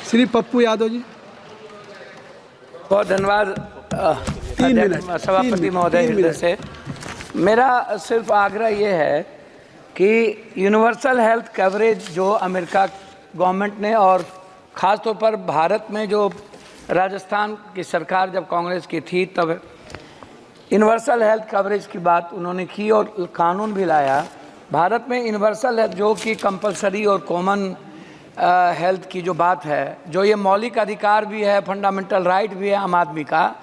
श्री पप्पू यादव जी। बहुत धन्यवाद सभापति महोदय हृदय से। मेरा सिर्फ आग्रह ये है कि यूनिवर्सल हेल्थ कवरेज जो अमेरिका गवर्नमेंट ने और ख़ास तौर पर भारत में जो राजस्थान की सरकार जब कांग्रेस की थी तब यूनिवर्सल हेल्थ कवरेज की बात उन्होंने की और कानून भी लाया। भारत में यूनिवर्सल हेल्थ जो कि कंपलसरी और कॉमन हेल्थ की जो बात है, जो ये मौलिक अधिकार भी है, फंडामेंटल राइट भी है आम आदमी का।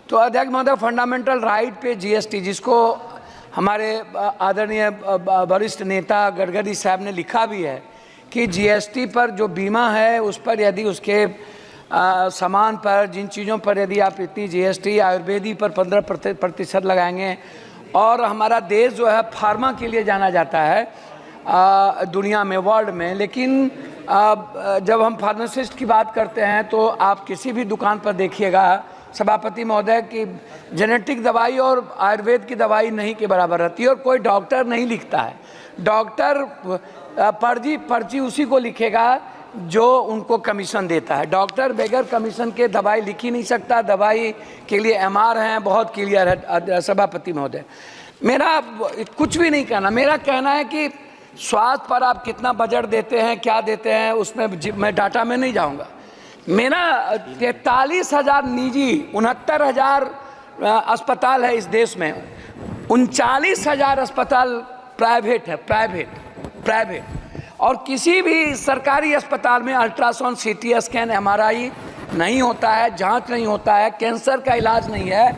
तो अध्यक्ष महोदय, फंडामेंटल राइट पे जीएसटी, जिसको हमारे आदरणीय वरिष्ठ नेता गडकरी साहब ने लिखा भी है कि जीएसटी पर जो बीमा है उस पर यदि उसके सामान पर जिन चीज़ों पर यदि आप इतनी जीएसटी आयुर्वेदी पर 15% लगाएंगे, और हमारा देश जो है फार्मा के लिए जाना जाता है दुनिया में, वर्ल्ड में, लेकिन जब हम फार्मासिस्ट की बात करते हैं तो आप किसी भी दुकान पर देखिएगा सभापति महोदय की जेनेटिक दवाई और आयुर्वेद की दवाई नहीं के बराबर रहती है, और कोई डॉक्टर नहीं लिखता है। डॉक्टर पर्ची उसी को लिखेगा जो उनको कमीशन देता है। डॉक्टर बगैर कमीशन के दवाई लिख ही नहीं सकता। दवाई के लिए एमआर हैं, बहुत क्लियर है सभापति महोदय। मेरा कुछ भी नहीं कहना, मेरा कहना है कि स्वास्थ्य पर आप कितना बजट देते हैं, क्या देते हैं, उसमें मैं डाटा में नहीं जाऊंगा। मेरा 43,000 निजी, 69,000 अस्पताल है इस देश में, 39,000 अस्पताल प्राइवेट है, प्राइवेट। और किसी भी सरकारी अस्पताल में अल्ट्रासाउंड, सीटी स्कैन, एमआरआई नहीं होता है, जांच नहीं होता है, कैंसर का इलाज नहीं है।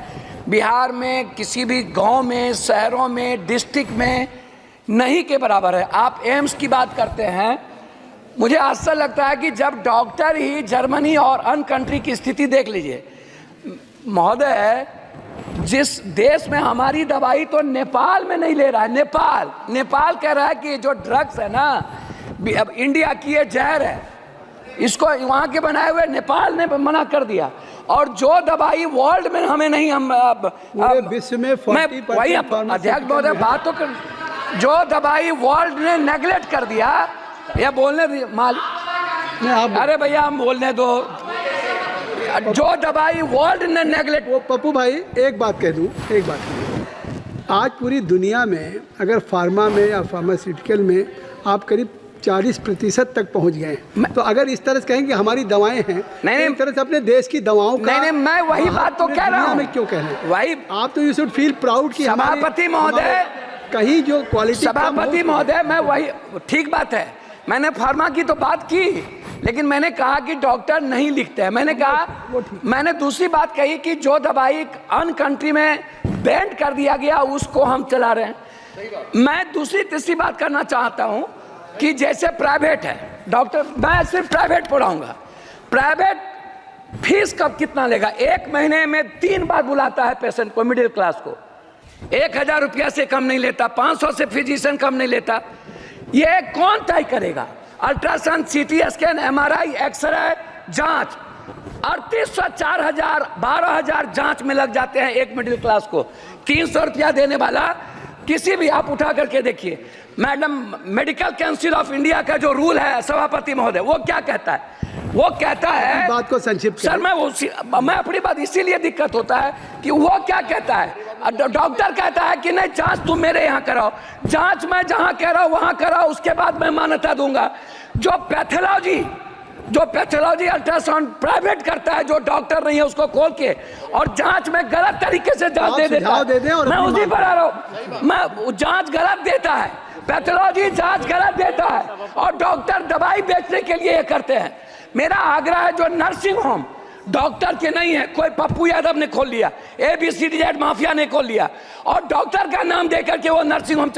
बिहार में किसी भी गांव में, शहरों में, डिस्ट्रिक्ट में नहीं के बराबर है। आप एम्स की बात करते हैं, मुझे आश्चर्य लगता है कि जब डॉक्टर ही जर्मनी और अन्य कंट्री की स्थिति देख लीजिए महोदय, जिस देश में हमारी दवाई तो नेपाल में नहीं ले रहा है। नेपाल कह रहा है कि जो ड्रग्स है ना, अब इंडिया की ये जहर है, इसको वहाँ के बनाए हुए नेपाल ने मना कर दिया। और जो दवाई वर्ल्ड में हमें नहीं, हम विश्व में वही अध्यक्ष महोदय बात तो कर, जो दवाई वर्ल्ड ने नेगलेक्ट कर दिया, या बोलने अरे भैया हम बोलने दो, जो दवाई वर्ल्ड ने नेगलेक्ट। वो पप्पू भाई एक बात कह दूं, आज पूरी दुनिया में अगर फार्मा में या फार्मास्यूटिकल में आप करीब 40% तक पहुंच गए, तो अगर इस तरह से कहें कि हमारी दवाएं हैं, नहीं इस तरह से अपने देश की दवाओं का, नहीं मैं वही बात तो कह रहा हूँ। क्यों कह रहे हैं वही आप तो यू शुड फील प्राउड कि सभापति महोदय कहीं जो क्वालिटी, सभापति महोदय मैं वही, ठीक बात है, मैंने फार्मा की तो बात की, लेकिन मैंने कहा कि डॉक्टर नहीं लिखते हैं। मैंने दूसरी बात कही कि जो दवाई अन्य कंट्री में बैन कर दिया गया उसको हम चला रहे हैं। मैं दूसरी तीसरी बात करना चाहता हूं कि जैसे प्राइवेट है डॉक्टर, मैं सिर्फ प्राइवेट पढ़ाऊंगा, प्राइवेट फीस कब कितना लेगा? 1 महीने में 3 बार बुलाता है पेशेंट को, मिडिल क्लास को, 1,000 रुपया से कम नहीं लेता, 500 से फिजिशियन कम नहीं लेता। ये कौन तय करेगा? Ultrasound, CT scan, MRI, x ray, जांच 3800, 4,000, 12,000 जांच में लग जाते हैं एक मिडिल क्लास को। 300 रुपया देने वाला किसी भी, आप उठा करके देखिए madam, medical council of India का जो रूल है सभापति महोदय, वो क्या कहता है? वो कहता है, बात को संक्षिप्त सर मैं अपनी बात, इसीलिए दिक्कत होता है कि वो क्या कहता है, डॉक्टर कहता है कि नहीं जांच तुम मेरे यहाँ कराओ, जांच मैं जहाँ कह रहा हूँ वहाँ कराओ, उसके बाद मैं मान्यता दूंगा। जो पैथोलॉजी अल्ट्रासाउंड प्राइवेट करता है, जो डॉक्टर नहीं है उसको खोल के, और जांच में गलत तरीके से जांच दे देता है। मैं उसी पर आ रहा हूँ, मैं जांच गलत देता है, पैथोलॉजी जांच गलत देता है, और डॉक्टर दवाई बेचने के लिए ये करते हैं। मेरा आग्रह है, जो नर्सिंग होम डॉक्टर के नहीं है, कोई पप्पू यादव ने खोल लिया, ABCD माफिया ने खोल लिया, और डॉक्टर का नाम देकर के वो नर्सिंग होम